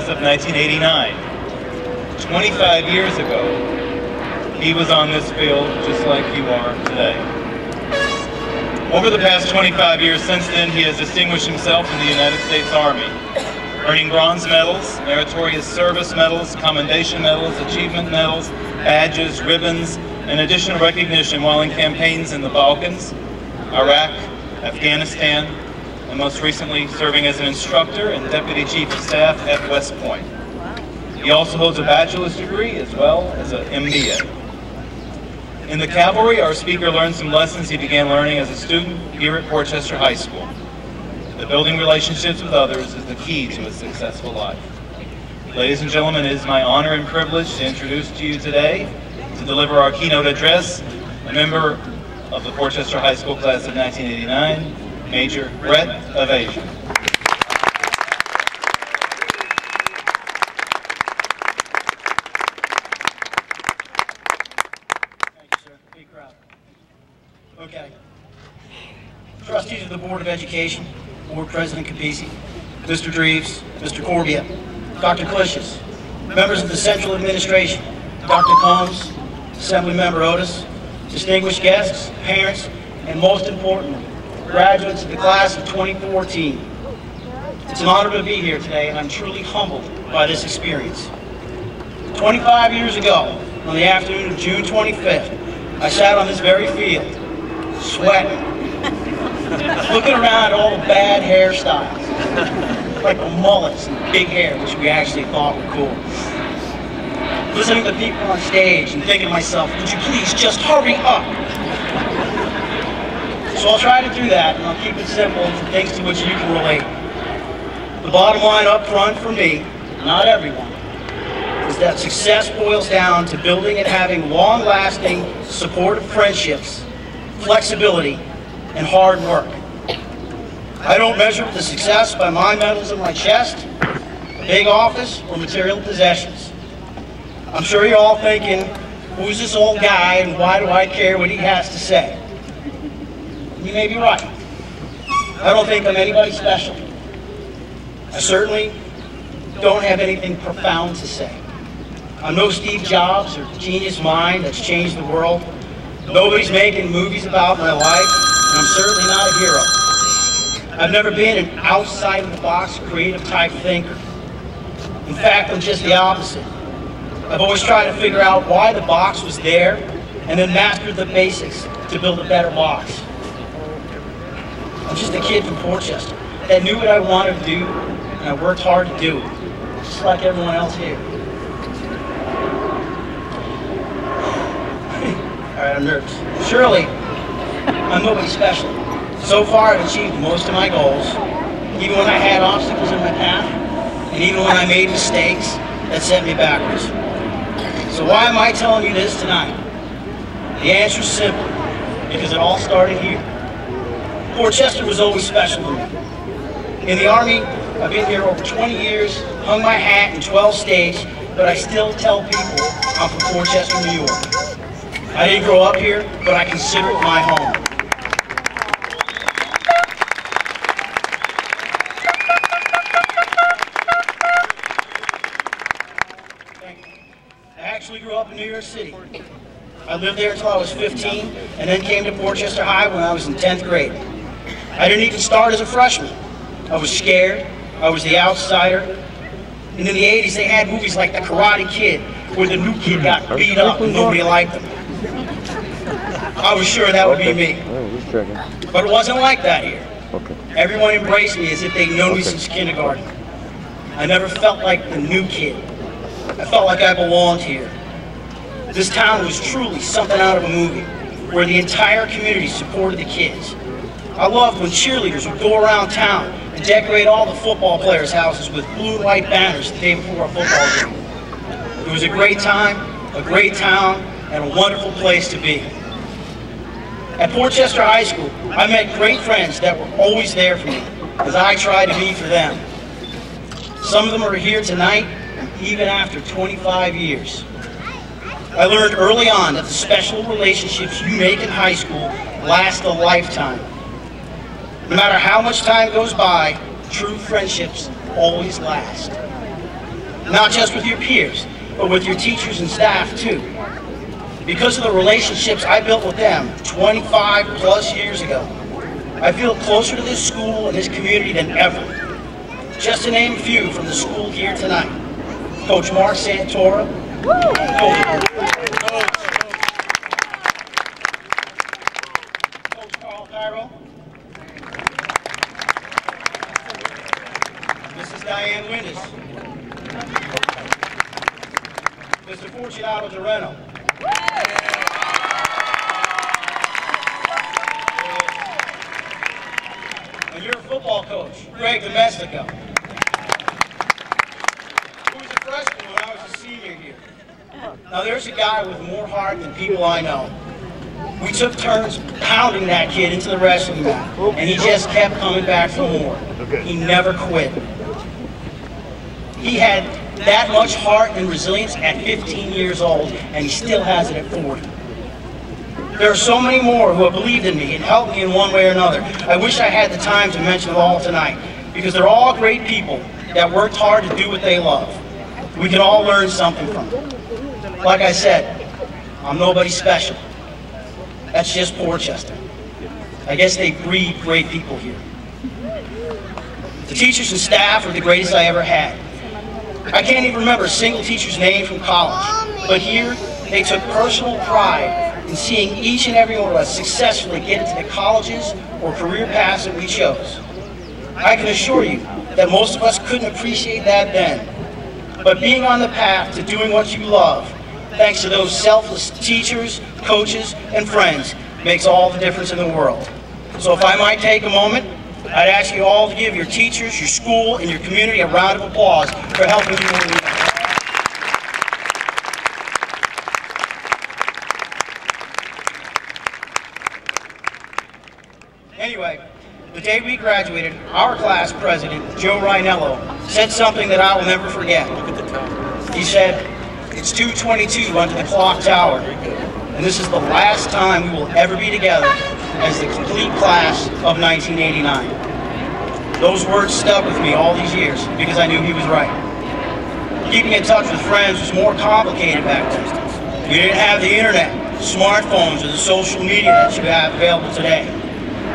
class of 1989. 25 years ago, he was on this field just like you are today. Over the past 25 years since then, he has distinguished himself in the United States Army, earning bronze medals, meritorious service medals, commendation medals, achievement medals, badges, ribbons, and additional recognition while in campaigns in the Balkans, Iraq, Afghanistan, and most recently serving as an instructor and Deputy Chief of Staff at West Point. He also holds a bachelor's degree as well as an MBA. In the cavalry, our speaker learned some lessons he began learning as a student here at Portchester High School. That building relationships with others is the key to a successful life. Ladies and gentlemen, it is my honor and privilege to introduce to you today, to deliver our keynote address, a member of the Portchester High School class of 1989, Major Grad Ayvazian. Okay. Trustees of the Board of Education, Board President Capisi, Mr. Dreves, Mr. Corbia, Dr. Clishis, members of the Central Administration, Dr. Combs, Assembly Member Otis, distinguished guests, parents, and most importantly, graduates of the class of 2014. It's an honor to be here today, and I'm truly humbled by this experience. 25 years ago, on the afternoon of June 25th, I sat on this very field, sweating, looking around at all the bad hairstyles, like the mullets and big hair, which we actually thought were cool. Listening to people on stage and thinking to myself, would you please just hurry up? So I'll try to do that, and I'll keep it simple for things to which you can relate. The bottom line up front for me, not everyone, is that success boils down to building and having long-lasting, supportive friendships, flexibility, and hard work. I don't measure the success by my medals in my chest, a big office, or material possessions. I'm sure you're all thinking, who's this old guy and why do I care what he has to say? You may be right. I don't think I'm anybody special. I certainly don't have anything profound to say. I'm no Steve Jobs or genius mind that's changed the world. Nobody's making movies about my life, and I'm certainly not a hero. I've never been an outside-of-the-box creative type thinker. In fact, I'm just the opposite. I've always tried to figure out why the box was there, and then mastered the basics to build a better box. I'm just a kid from Portchester that knew what I wanted to do, and I worked hard to do it, just like everyone else here. All right, I'm nervous. Surely, I'm nobody special. So far, I've achieved most of my goals, even when I had obstacles in my path, and even when I made mistakes that set me backwards. So why am I telling you this tonight? The answer is simple, because it all started here. Portchester was always special to me. In the Army, I've been here over 20 years, hung my hat in 12 states, but I still tell people I'm from Portchester, New York. I didn't grow up here, but I consider it my home. I actually grew up in New York City. I lived there until I was 15, and then came to Portchester High when I was in 10th grade. I didn't even start as a freshman. I was scared. I was the outsider. And in the 80s, they had movies like The Karate Kid, where the new kid got beat up and nobody liked him. I was sure that would be me. But it wasn't like that here. Everyone embraced me as if they'd known me since kindergarten. I never felt like the new kid. I felt like I belonged here. This town was truly something out of a movie, where the entire community supported the kids. I loved when cheerleaders would go around town and decorate all the football players' houses with blue and white banners the day before a football game. It was a great time, a great town, and a wonderful place to be. At Portchester High School, I met great friends that were always there for me, as I tried to be for them. Some of them are here tonight, even after 25 years. I learned early on that the special relationships you make in high school last a lifetime. No matter how much time goes by, true friendships always last. not just with your peers, but with your teachers and staff too. Because of the relationships I built with them 25 plus years ago, I feel closer to this school and this community than ever. Just to name a few from the school here tonight: Coach Mark Santora, Coach Carl Cairo, Mrs. Diane Windus, Mr. Fortunato Doreno, and your football coach, Greg Domestico, who was a freshman when I was a senior here. Now there's a guy with more heart than people I know. We took turns pounding that kid into the wrestling mat, and he just kept coming back for more. He never quit. He had that much heart and resilience at 15 years old, and he still has it at 40. There are so many more who have believed in me and helped me in one way or another. I wish I had the time to mention them all tonight, because they're all great people that worked hard to do what they love. We can all learn something from them. Like I said, I'm nobody special. That's just Portchester. I guess they breed great people here. The teachers and staff are the greatest I ever had. I can't even remember a single teacher's name from college, but here they took personal pride in seeing each and every one of us successfully get into the colleges or career paths that we chose. I can assure you that most of us couldn't appreciate that then, but being on the path to doing what you love, thanks to those selfless teachers, coaches, and friends, makes all the difference in the world. So if I might take a moment, I'd ask you all to give your teachers, your school, and your community a round of applause for helping you where we are. Anyway, the day we graduated, our class president, Joe Reinello, said something that I will never forget. He said, "It's 2:22 under the clock tower, and this is the last time we will ever be together as the complete class of 1989. Those words stuck with me all these years because I knew he was right. Keeping in touch with friends was more complicated back then. We didn't have the internet, smartphones, or the social media that you have available today.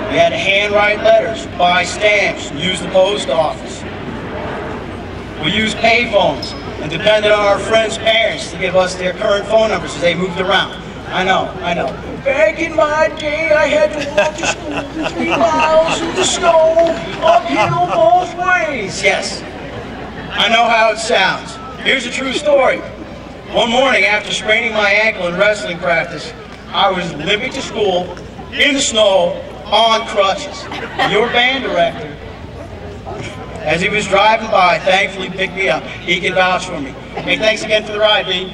We had to handwrite letters, buy stamps, and use the post office. We used payphones and depended on our friends' parents to give us their current phone numbers as they moved around. I know. Back in my day, I had to walk to school 3 miles through the snow, uphill both ways." Yes, I know how it sounds. Here's a true story. One morning, after spraining my ankle in wrestling practice, I was limping to school in the snow on crutches. Your band director, as he was driving by, thankfully picked me up. He can vouch for me. Hey, thanks again for the ride, B.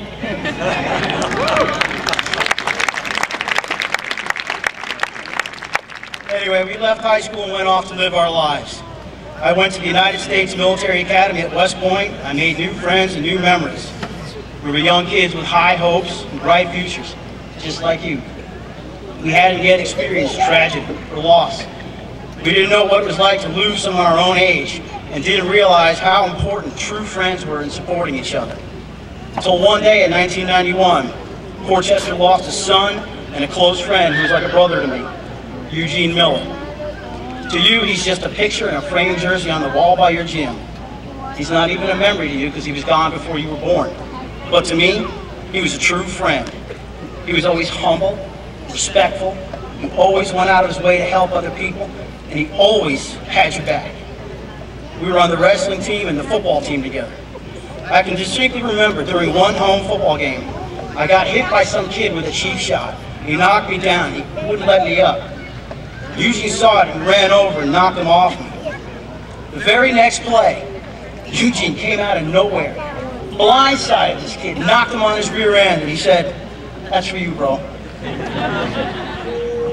Anyway, we left high school and went off to live our lives. I went to the United States Military Academy at West Point. I made new friends and new memories. We were young kids with high hopes and bright futures, just like you. We hadn't yet experienced tragedy or loss. We didn't know what it was like to lose someone our own age, and didn't realize how important true friends were in supporting each other. Until one day in 1991, Portchester lost a son and a close friend who was like a brother to me, Eugene Miller. To you, he's just a picture in a framed jersey on the wall by your gym. He's not even a memory to you because he was gone before you were born. But to me, he was a true friend. He was always humble, respectful, he always went out of his way to help other people, and he always had your back. We were on the wrestling team and the football team together. I can distinctly remember during one home football game, I got hit by some kid with a cheap shot. He knocked me down, he wouldn't let me up. Eugene saw it and ran over and knocked him off me. The very next play, Eugene came out of nowhere, blindsided this kid, knocked him on his rear end, and he said, "That's for you, bro."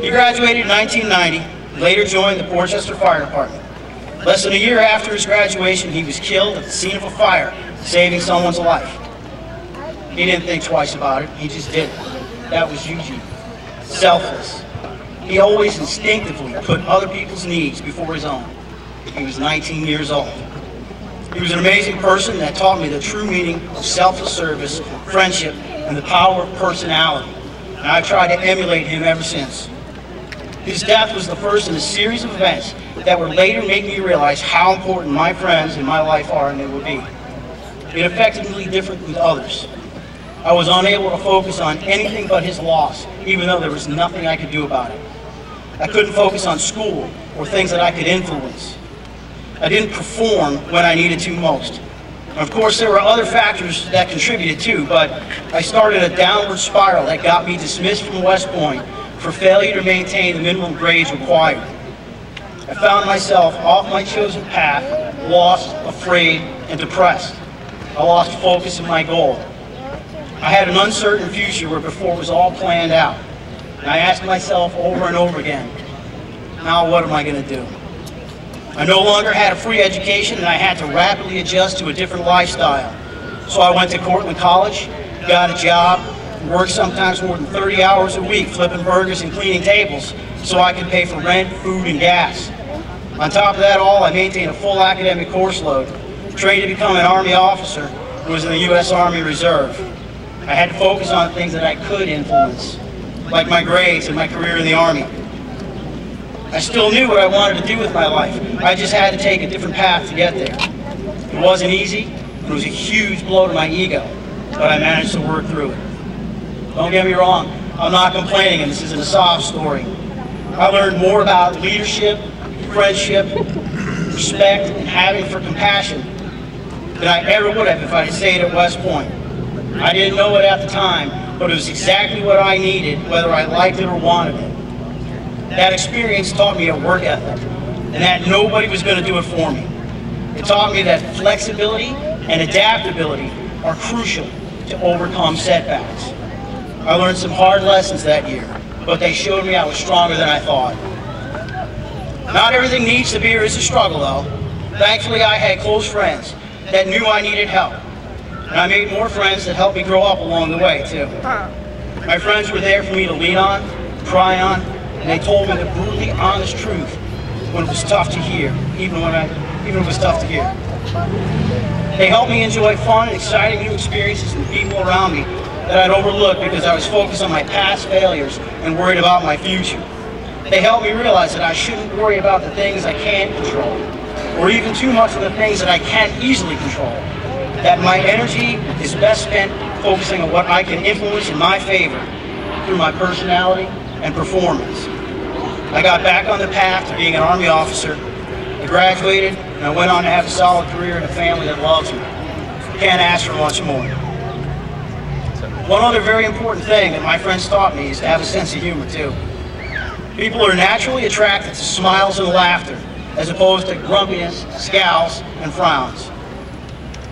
He graduated in 1990, later joined the Portchester Fire Department. Less than a year after his graduation, he was killed at the scene of a fire, saving someone's life. He didn't think twice about it, he just did it. That was Eugene. Selfless. He always instinctively put other people's needs before his own. He was 19 years old. He was an amazing person that taught me the true meaning of selfless service, friendship, and the power of personality. And I've tried to emulate him ever since. His death was the first in a series of events that would later make me realize how important my friends in my life are and they will be. It affected me different with others. I was unable to focus on anything but his loss, even though there was nothing I could do about it. I couldn't focus on school or things that I could influence. I didn't perform when I needed to most. Of course, there were other factors that contributed too, but I started a downward spiral that got me dismissed from West Point for failure to maintain the minimum grades required. I found myself off my chosen path, lost, afraid, and depressed. I lost focus in my goal. I had an uncertain future where before it was all planned out. And I asked myself over and over again, now what am I going to do? I no longer had a free education and I had to rapidly adjust to a different lifestyle. So I went to Cortland College, got a job, worked sometimes more than 30 hours a week flipping burgers and cleaning tables so I could pay for rent, food, and gas. On top of that all, I maintained a full academic course load, trained to become an Army officer who was in the U.S. Army Reserve. I had to focus on things that I could influence, like my grades and my career in the Army. I still knew what I wanted to do with my life. I just had to take a different path to get there. It wasn't easy, it was a huge blow to my ego, but I managed to work through it. Don't get me wrong, I'm not complaining and this isn't a sob story. I learned more about leadership, friendship, respect, and having for compassion than I ever would have if I had stayed at West Point. I didn't know it at the time, but it was exactly what I needed, whether I liked it or wanted it. That experience taught me a work ethic, and that nobody was going to do it for me. It taught me that flexibility and adaptability are crucial to overcome setbacks. I learned some hard lessons that year, but they showed me I was stronger than I thought. Not everything needs to be or is a struggle, though. Thankfully, I had close friends that knew I needed help. And I made more friends that helped me grow up along the way, too. My friends were there for me to lean on, cry on, and they told me the brutally honest truth when it was tough to hear, even when it was tough to hear. They helped me enjoy fun and exciting new experiences and people around me that I'd overlooked because I was focused on my past failures and worried about my future. They helped me realize that I shouldn't worry about the things I can't control, or even too much of the things that I can't easily control. That my energy is best spent focusing on what I can influence in my favor through my personality and performance. I got back on the path to being an Army officer. I graduated, and I went on to have a solid career and a family that loves me. Can't ask for much more. One other very important thing that my friends taught me is to have a sense of humor, too. People are naturally attracted to smiles and laughter, as opposed to grumpiness, scowls, and frowns.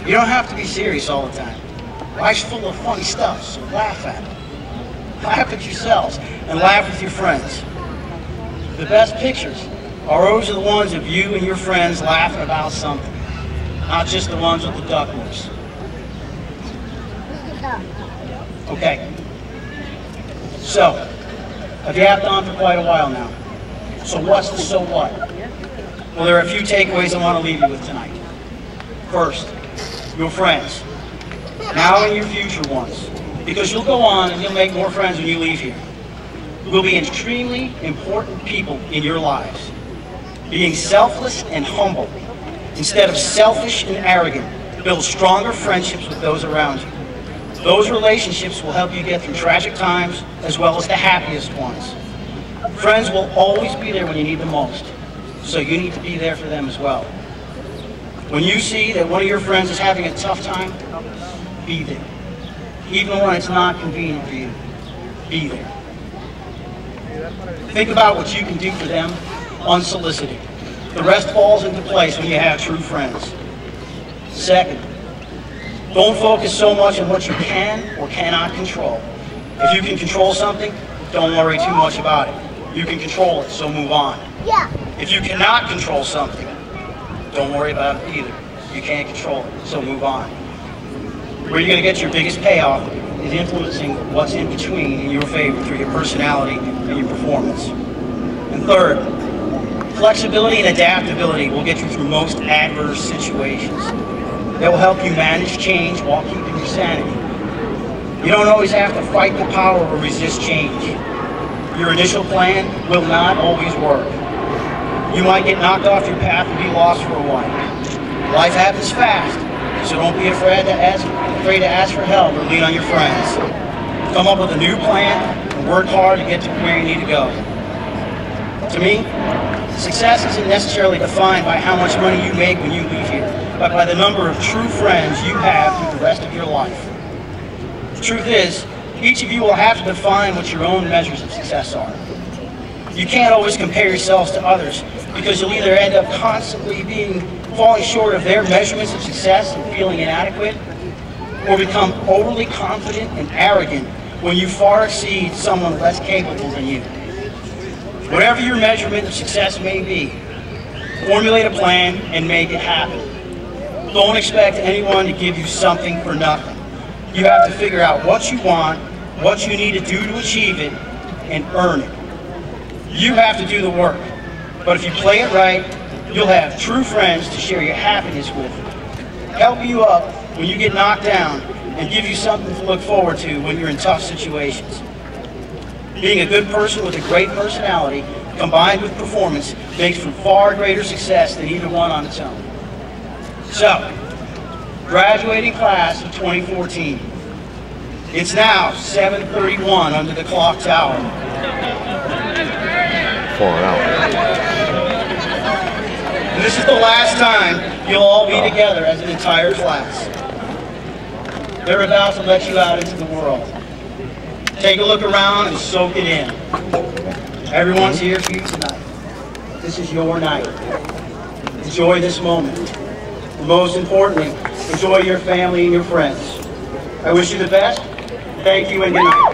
You don't have to be serious all the time. Life's full of funny stuff, so laugh at it. Laugh at yourselves, and laugh with your friends. The best pictures are always the ones of you and your friends laughing about something, not just the ones with the duck lips. Okay. So, I've yapped on for quite a while now. So what's the so what? Well, there are a few takeaways I want to leave you with tonight. First, your friends, now and your future ones, because you'll go on and you'll make more friends when you leave here. Will be extremely important people in your lives. Being selfless and humble, instead of selfish and arrogant, build stronger friendships with those around you. Those relationships will help you get through tragic times as well as the happiest ones. Friends will always be there when you need them most, so you need to be there for them as well. When you see that one of your friends is having a tough time, be there. Even when it's not convenient for you, be there. Think about what you can do for them unsolicited. The rest falls into place when you have true friends. Second, don't focus so much on what you can or cannot control. If you can control something, don't worry too much about it. You can control it, so move on. If you cannot control something, don't worry about it either. You can't control it, so move on. Where you're going to get your biggest payoff is influencing what's in between in your favor through your personality and your performance. And third, flexibility and adaptability will get you through most adverse situations. that will help you manage change while keeping your sanity. You don't always have to fight the power or resist change. Your initial plan will not always work. You might get knocked off your path and be lost for a while. Life happens fast, so don't be afraid to ask for help or lean on your friends. Come up with a new plan and work hard to get to where you need to go. To me, success isn't necessarily defined by how much money you make when you leave here, but by the number of true friends you have through the rest of your life. The truth is, each of you will have to define what your own measures of success are. You can't always compare yourselves to others because you'll either end up constantly falling short of their measurements of success and feeling inadequate, or become overly confident and arrogant when you far exceed someone less capable than you. Whatever your measurement of success may be, formulate a plan and make it happen. Don't expect anyone to give you something for nothing. You have to figure out what you want, what you need to do to achieve it, and earn it. You have to do the work, but if you play it right, you'll have true friends to share your happiness with, help you up when you get knocked down, and give you something to look forward to when you're in tough situations. Being a good person with a great personality, combined with performance, makes for far greater success than either one on its own. So, graduating class of 2014. It's now 7:31 under the clock tower. Falling out. And this is the last time you'll all be together as an entire class. They're about to let you out into the world. Take a look around and soak it in. Everyone's here for you tonight. This is your night. Enjoy this moment. And most importantly, enjoy your family and your friends. I wish you the best. Thank you and good night.